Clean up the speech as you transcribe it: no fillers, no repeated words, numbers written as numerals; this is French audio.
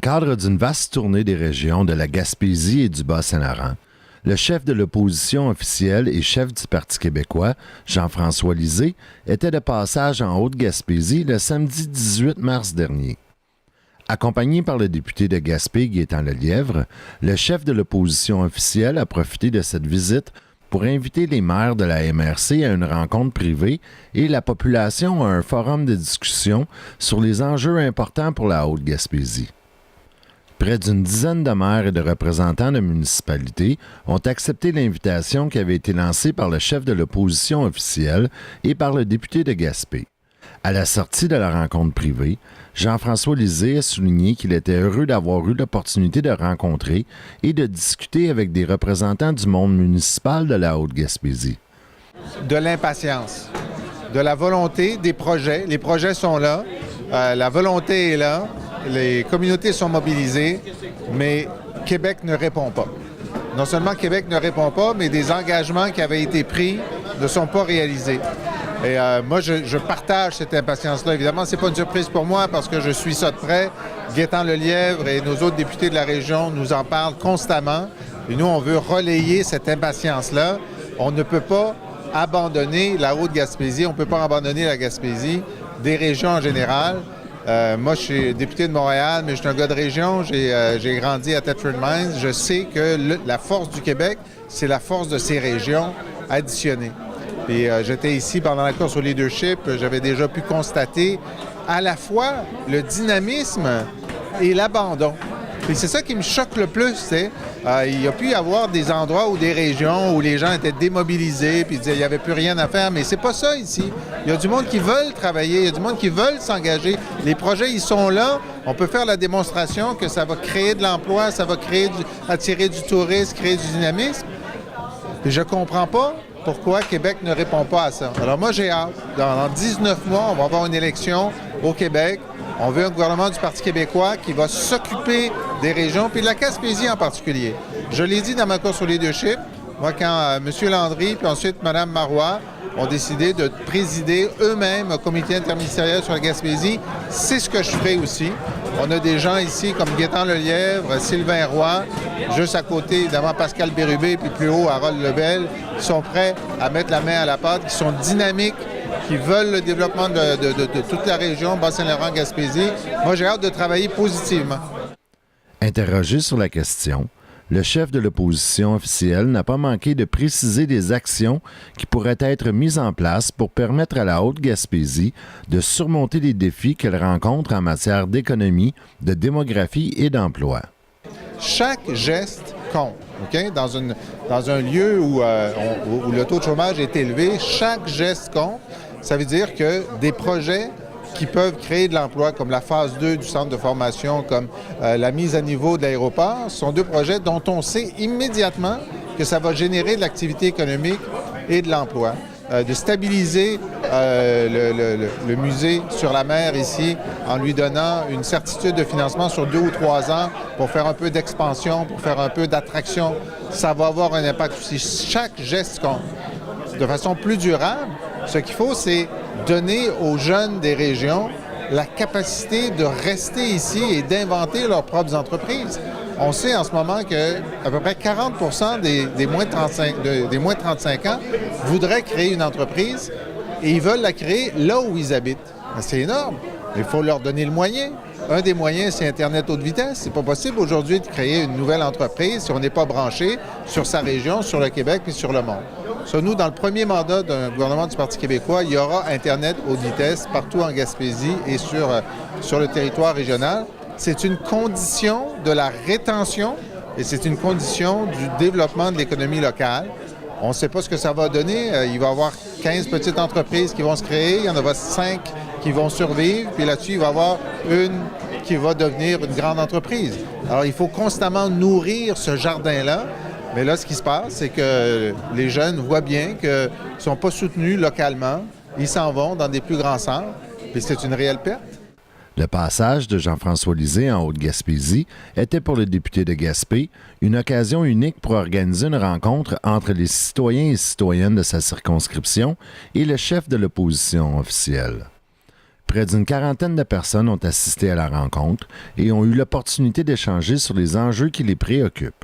cadre d'une vaste tournée des régions de la Gaspésie et du Bas-Saint-Laurent, le chef de l'opposition officielle et chef du Parti québécois, Jean-François Lisée, était de passage en Haute-Gaspésie le samedi 18 mars dernier. Accompagné par le député de Gaspé, Gaétan Lelièvre, le chef de l'opposition officielle a profité de cette visite pour inviter les maires de la MRC à une rencontre privée et la population à un forum de discussion sur les enjeux importants pour la Haute-Gaspésie. Près d'une dizaine de maires et de représentants de municipalités ont accepté l'invitation qui avait été lancée par le chef de l'opposition officielle et par le député de Gaspé. À la sortie de la rencontre privée, Jean-François Lisée a souligné qu'il était heureux d'avoir eu l'opportunité de rencontrer et de discuter avec des représentants du monde municipal de la Haute-Gaspésie. De l'impatience, de la volonté, des projets. Les projets sont là, la volonté est là, les communautés sont mobilisées, mais Québec ne répond pas. Non seulement Québec ne répond pas, mais des engagements qui avaient été pris ne sont pas réalisés. Et moi, je partage cette impatience-là. Évidemment, c'est pas une surprise pour moi parce que je suis ça de près. Gaétan Lelièvre et nos autres députés de la région nous en parlent constamment. Et nous, on veut relayer cette impatience-là. On ne peut pas abandonner la Haute-Gaspésie, on ne peut pas abandonner la Gaspésie, des régions en général. Moi, je suis député de Montréal, mais je suis un gars de région. J'ai grandi à Thetford Mines. Je sais que la force du Québec, c'est la force de ces régions additionnées. Et j'étais ici pendant la course au leadership. J'avais déjà pu constater à la fois le dynamisme et l'abandon. Et c'est ça qui me choque le plus, c'est il y a pu y avoir des endroits ou des régions où les gens étaient démobilisés puis disaient qu'il n'y avait plus rien à faire, mais c'est pas ça ici. Il y a du monde qui veulent travailler, il y a du monde qui veulent s'engager. Les projets, ils sont là. On peut faire la démonstration que ça va créer de l'emploi, ça va attirer du tourisme, créer du dynamisme. Et je comprends pas pourquoi Québec ne répond pas à ça. Alors moi, j'ai hâte. Dans 19 mois, on va avoir une élection au Québec. On veut un gouvernement du Parti québécois qui va s'occuper des régions, puis de la Gaspésie en particulier. Je l'ai dit dans ma course au leadership, moi, quand M. Landry, puis ensuite Mme Marois ont décidé de présider eux-mêmes un comité interministériel sur la Gaspésie, c'est ce que je ferai aussi. On a des gens ici comme Gaétan Lelièvre, Sylvain Roy, juste à côté, évidemment, Pascal Bérubé, puis plus haut, Harold Lebel, qui sont prêts à mettre la main à la pâte, qui sont dynamiques, qui veulent le développement de toute la région, Bas-Saint-Laurent, Gaspésie. Moi, j'ai hâte de travailler positivement. Interrogé sur la question, le chef de l'opposition officielle n'a pas manqué de préciser des actions qui pourraient être mises en place pour permettre à la Haute-Gaspésie de surmonter les défis qu'elle rencontre en matière d'économie, de démographie et d'emploi. Chaque geste compte. Okay? Dans un lieu où le taux de chômage est élevé, chaque geste compte. Ça veut dire que des projets qui peuvent créer de l'emploi, comme la phase 2 du centre de formation, comme la mise à niveau de l'aéroport, sont deux projets dont on sait immédiatement que ça va générer de l'activité économique et de l'emploi. De stabiliser le musée sur la mer ici en lui donnant une certitude de financement sur 2 ou 3 ans pour faire un peu d'expansion, pour faire un peu d'attraction, ça va avoir un impact aussi. Chaque geste compte. De façon plus durable, ce qu'il faut, c'est donner aux jeunes des régions la capacité de rester ici et d'inventer leurs propres entreprises. On sait en ce moment que à peu près 40 des moins de 35 ans voudraient créer une entreprise et ils veulent la créer là où ils habitent. C'est énorme. Il faut leur donner le moyen. Un des moyens, c'est Internet haute vitesse. C'est pas possible aujourd'hui de créer une nouvelle entreprise si on n'est pas branché sur sa région, sur le Québec et sur le monde. Ça, nous, dans le premier mandat d'un gouvernement du Parti québécois, il y aura Internet haute vitesse partout en Gaspésie et sur le territoire régional. C'est une condition de la rétention et c'est une condition du développement de l'économie locale. On ne sait pas ce que ça va donner. Il va y avoir 15 petites entreprises qui vont se créer. Il y en aura 5 qui vont survivre. Puis là-dessus, il va y avoir une qui va devenir une grande entreprise. Alors, il faut constamment nourrir ce jardin-là. Mais là, ce qui se passe, c'est que les jeunes voient bien qu'ils ne sont pas soutenus localement. Ils s'en vont dans des plus grands centres. Puis c'est une réelle perte. Le passage de Jean-François Lisée en Haute-Gaspésie était pour le député de Gaspé une occasion unique pour organiser une rencontre entre les citoyens et citoyennes de sa circonscription et le chef de l'opposition officielle. Près d'une quarantaine de personnes ont assisté à la rencontre et ont eu l'opportunité d'échanger sur les enjeux qui les préoccupent.